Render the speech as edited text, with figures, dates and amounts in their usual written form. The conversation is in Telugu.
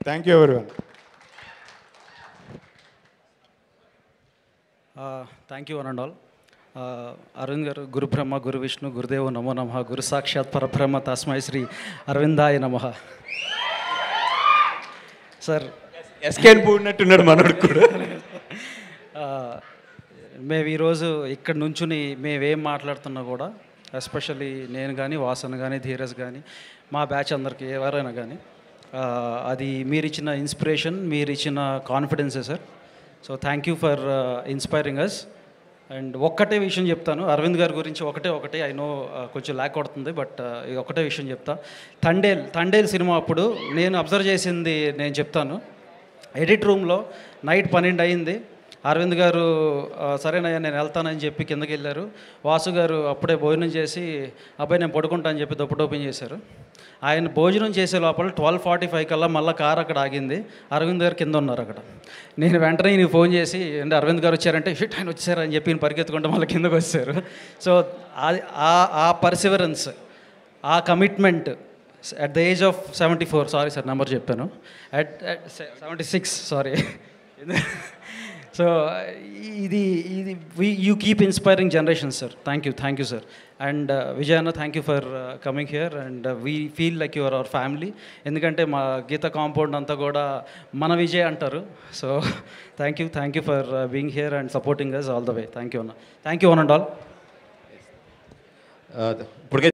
Thank you everyone. Thank you one and all. Arvind garu, గురు బ్రహ్మ గురు విష్ణు గురుదేవు నమో నమః, గురు సాక్షాత్ పరబ్రహ్మ తస్మై శ్రీ అరవిందాయ నమః. సార్ ఎస్కేన్ పూడినట్టున్నాడు మనోడు కూడా. మేము ఈరోజు ఇక్కడ నుంచుని మేమేం మాట్లాడుతున్నా కూడా, ఎస్పెషల్లీ నేను కానీ, వాసన్ కానీ, ధీరజ్ కానీ, మా బ్యాచ్ అందరికీ ఎవరైనా కానీ, అది మీరు ఇచ్చిన ఇన్స్పిరేషన్, మీరు ఇచ్చిన కాన్ఫిడెన్సే sir. So thank you for inspiring us. And ఒక్కటే విషయం చెప్తాను అరవింద్ గారి గురించి, ఒకటే ఐ నో కొంచెం ల్యాక్ కొడుతుంది, బట్ ఒకటే విషయం చెప్తా. తండేల్ సినిమా అప్పుడు నేను అబ్జర్వ్ చేసింది నేను చెప్తాను. ఎడిట్ రూమ్లో నైట్ 12 అయింది. అరవింద్ గారు సరేనయ్యా నేను వెళ్తానని చెప్పి కిందకి వెళ్ళారు. వాసు గారు అప్పుడే భోజనం చేసి అబ్బాయి నేను పడుకుంటా అని చెప్పి దుప్పటి ఓపెన్ చేశారు. ఆయన భోజనం చేసే లోపల 12:45 కల్లా మళ్ళీ కారు అక్కడ ఆగింది. అరవింద్ గారు కింద ఉన్నారు అక్కడ. నేను వెంటనే ఈయనకి ఫోన్ చేసి అంటే అరవింద్ గారు వచ్చారంటే షిట్ ఆయన వచ్చారు అని చెప్పి ఈయన పరిగెత్తుకుంటే మళ్ళీ కిందకు వచ్చారు. సో ఆ పర్సివరెన్స్, ఆ commitment at the age of 74, sorry sir number చెప్పాను, at 76 సారీ. సో ఇది you keep inspiring generation sir. Thank you sir. And Vijay అన్న thank you for coming here and we feel like your our family. ఎందుకంటే మా గీత కాంపౌండ్ అంతా కూడా మన విజయ్ అంటారు. So thank you for being here and supporting us all the way. Thank you అన్న. Thank you one and all. ఇప్పటికే